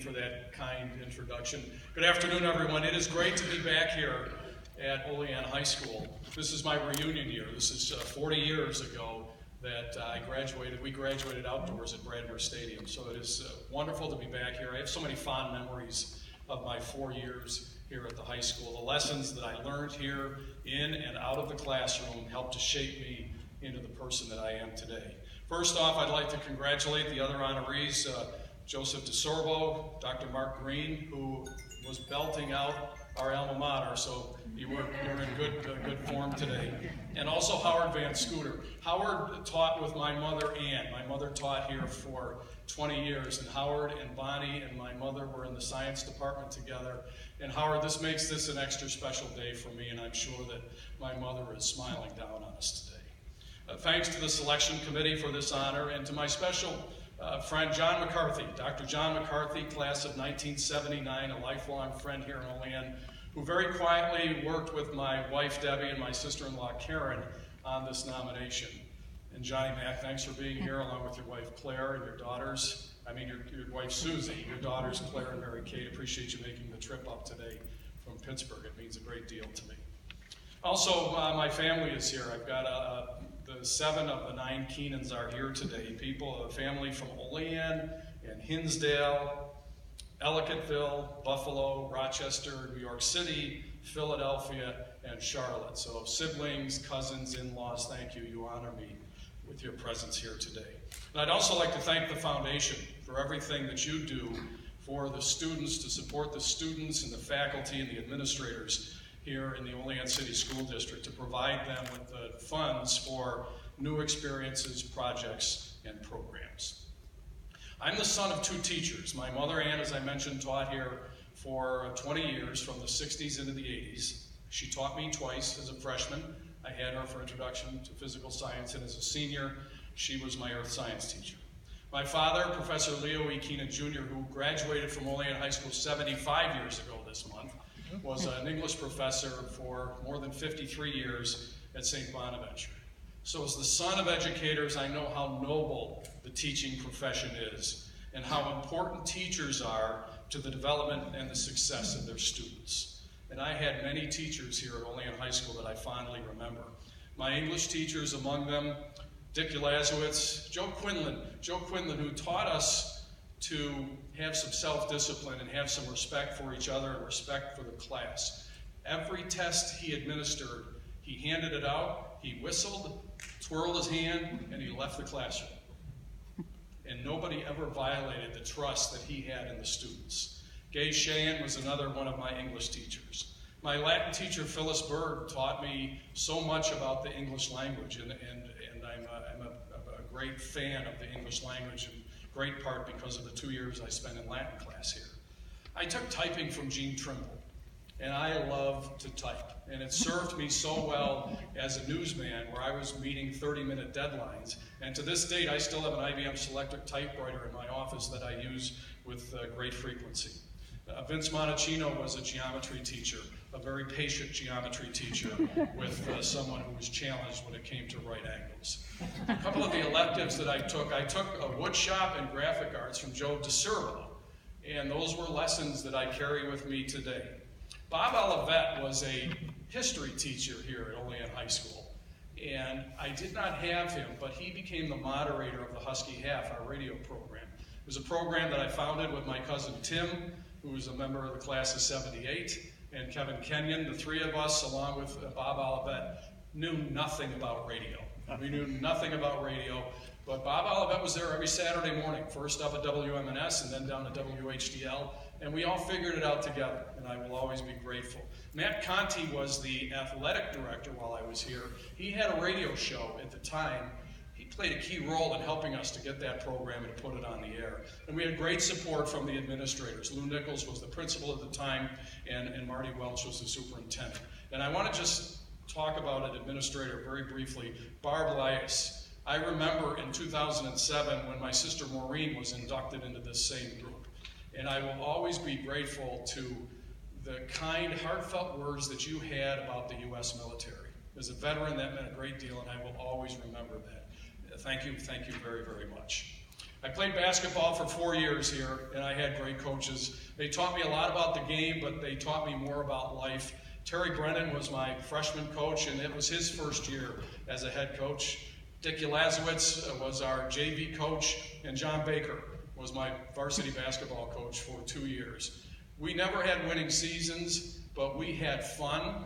for that kind introduction. Good afternoon, everyone. It is great to be back here at Olean High School. This is my reunion year. This is 40 years ago that we graduated outdoors at Bradmer Stadium. So it is wonderful to be back here. I have so many fond memories of my 4 years here at the high school. The lessons that I learned here in and out of the classroom helped to shape me into the person that I am today. First off, I'd like to congratulate the other honorees, Joseph DeSorbo, Dr. Mark Green, who was belting out our alma mater, so you were in good form today. And also Howard Van Scooter. Howard taught with my mother, Ann. My mother taught here for 20 years, and Howard and Bonnie and my mother were in the science department together. And Howard, this makes this an extra special day for me, and I'm sure that my mother is smiling down on us today. Thanks to the selection committee for this honor, and to my special friend John McCarthy, Dr. John McCarthy, class of 1979, a lifelong friend here in Olean, who very quietly worked with my wife Debbie and my sister-in-law Karen on this nomination. And Johnny Mac, thanks for being here along with your wife Claire and your daughters. Your wife Susie, your daughters Claire and Mary Kate. Appreciate you making the trip up today from Pittsburgh. It means a great deal to me. Also, my family is here. I've got the 7 of the 9 Keenans are here today. People, a family from Olean and Hinsdale, Ellicottville, Buffalo, Rochester, New York City, Philadelphia, and Charlotte. So siblings, cousins, in-laws, thank you. You honor me with your presence here today. And I'd also like to thank the foundation for everything that you do for the students, to support the students and the faculty and the administrators here in the Olean City School District, to provide them with the funds for new experiences, projects, and programs. I'm the son of 2 teachers. My mother, Ann, as I mentioned, taught here for 20 years, from the 60s into the 80s. She taught me twice as a freshman. I had her for Introduction to Physical Science, and as a senior, she was my earth science teacher. My father, Professor Leo E. Keenan Jr., who graduated from Olean High School 75 years ago this month, was an English professor for more than 53 years at St. Bonaventure. So as the son of educators, I know how noble the teaching profession is and how important teachers are to the development and the success of their students. And I had many teachers here at Olean High School that I fondly remember. My English teachers, among them, Dick Ulazowitz, Joe Quinlan, who taught us to have some self-discipline and have some respect for each other and respect for the class. Every test he administered, he handed it out, he whistled, twirled his hand, and he left the classroom. And nobody ever violated the trust that he had in the students. Gay Shahan was another one of my English teachers. My Latin teacher, Phyllis Berg, taught me so much about the English language, and I'm a great fan of the English language, in great part because of the 2 years I spent in Latin class here. I took typing from Gene Trimble, and I love to type. And it served me so well as a newsman, where I was meeting 30-minute deadlines. And to this date, I still have an IBM Selectric typewriter in my office that I use with great frequency. Vince Monticino was a geometry teacher, a very patient geometry teacher with someone who was challenged when it came to right angles. A couple of the electives that I took woodshop and graphic arts from Joe DeSorbo, and those were lessons that I carry with me today. Bob Olivet was a history teacher here at Olean High School, and I did not have him, but he became the moderator of the Husky Half, our radio program. It was a program that I founded with my cousin Tim, who was a member of the class of 78, and Kevin Kenyon. The 3 of us, along with Bob Olivet, knew nothing about radio. We knew nothing about radio, but Bob Olivet was there every Saturday morning, first up at WMNS and then down to WHDL, and we all figured it out together, and I will always be grateful. Matt Conti was the athletic director while I was here. He had a radio show at the time. He played a key role in helping us to get that program and to put it on the air. And we had great support from the administrators. Lou Nichols was the principal at the time, and Marty Welch was the superintendent. And I want to just talk about an administrator very briefly, Barb Lias. I remember in 2007 when my sister Maureen was inducted into this same group. And I will always be grateful to the kind, heartfelt words that you had about the U.S. military. As a veteran, that meant a great deal, and I will always remember that. Thank you very, very much. I played basketball for 4 years here, and I had great coaches. They taught me a lot about the game, but they taught me more about life. Terry Brennan was my freshman coach, and it was his first year as a head coach. Dick Ulazowitz was our JV coach, and John Baker was my varsity basketball coach for 2 years. We never had winning seasons, but we had fun.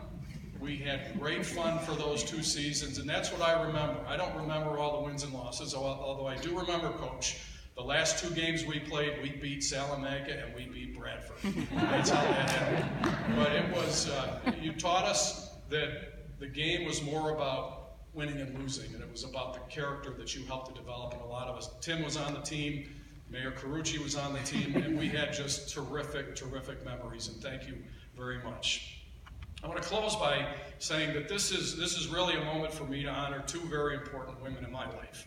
We had great fun for those 2 seasons, and that's what I remember. I don't remember all the wins and losses, although I do remember, Coach, the last 2 games we played, we beat Salamanca and we beat Bradford. That's how that happened. But it was, you taught us that the game was more about winning and losing, and it was about the character that you helped to develop in a lot of us. Tim was on the team, Mayor Carucci was on the team, and we had just terrific, terrific memories, and thank you very much. I want to close by saying that this is really a moment for me to honor 2 very important women in my life.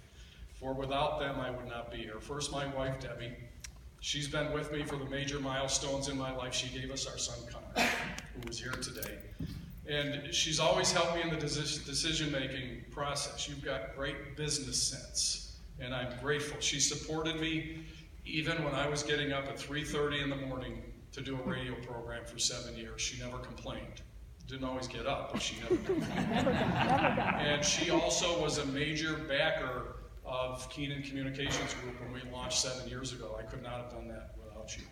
For without them, I would not be here. First, my wife, Debbie. She's been with me for the major milestones in my life. She gave us our son, Connor, who is here today. And she's always helped me in the decision-making process. You've got great business sense, and I'm grateful. She supported me even when I was getting up at 3:30 in the morning to do a radio program for 7 years. She never complained. Didn't always get up, but she never complained. And she also was a major backer of Keenan Communications Group when we launched 7 years ago. I could not have done that without you.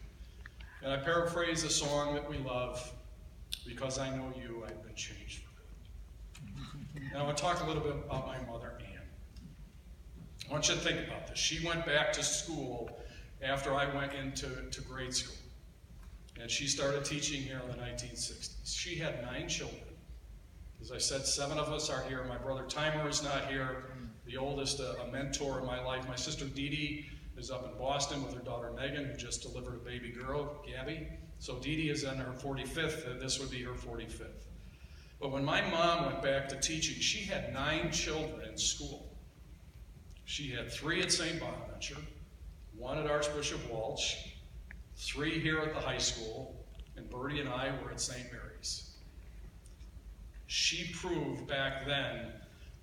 And I paraphrase a song that we love, "Because I Know You, I've Been Changed for Good." And I want to talk a little bit about my mother, Ann. I want you to think about this. She went back to school after I went into grade school. And she started teaching here in the 1960s. She had 9 children. As I said, 7 of us are here. My brother Timer is not here. The oldest, a mentor in my life. My sister Dee Dee is up in Boston with her daughter Megan, who just delivered a baby girl, Gabby. So Dee Dee is in her 45th, and this would be her 45th. But when my mom went back to teaching, she had 9 children in school. She had 3 at St. Bonaventure, 1 at Archbishop Walsh, 3 here at the high school, and Bertie and I were at St. Mary's. She proved back then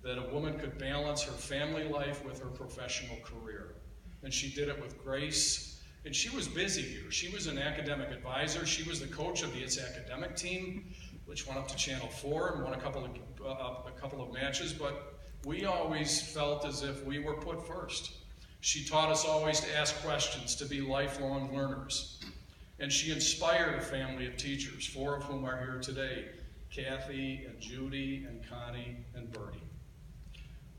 that a woman could balance her family life with her professional career. And she did it with grace. And she was busy here. She was an academic advisor. She was the coach of the It's Academic team, which went up to Channel 4 and won a couple of matches. But we always felt as if we were put first. She taught us always to ask questions, to be lifelong learners. And she inspired a family of teachers, 4 of whom are here today, Kathy and Judy and Connie and Bertie.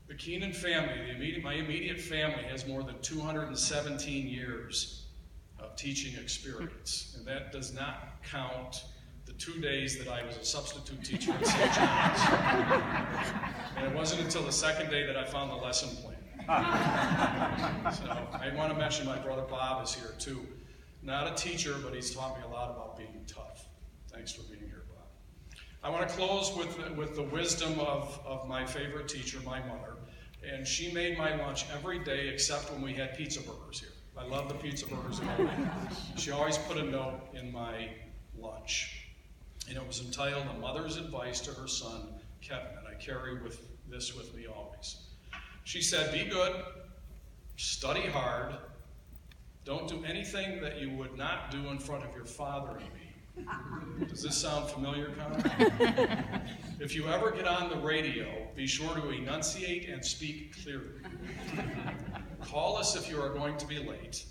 The Keenan family, my immediate family, has more than 217 years of teaching experience. And that does not count the 2 days that I was a substitute teacher at St. John's. And it wasn't until the 2nd day that I found the lesson plan. So I want to mention my brother Bob is here too. Not a teacher, but he's taught me a lot about being tough. Thanks for being here, Bob. I want to close with the wisdom of my favorite teacher, my mother. And she made my lunch every day except when we had pizza burgers here. I love the pizza burgers in my life. She always put a note in my lunch. And it was entitled A Mother's Advice to Her Son, Kevin. And I carry this with me always. She said, be good, study hard, don't do anything that you would not do in front of your father and me. Does this sound familiar, Connor? If you ever get on the radio, be sure to enunciate and speak clearly. Call us if you are going to be late.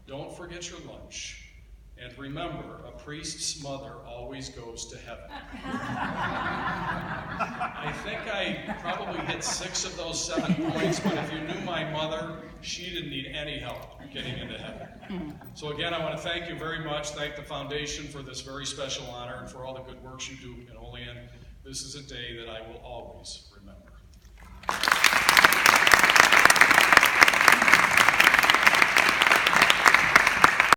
Don't forget your lunch. And remember, a priest's mother always goes to heaven. I think I probably hit 6 of those 7 points, but if you knew my mother, she didn't need any help getting into heaven. So again, I want to thank you very much. Thank the foundation for this very special honor and for all the good works you do in Olean. This is a day that I will always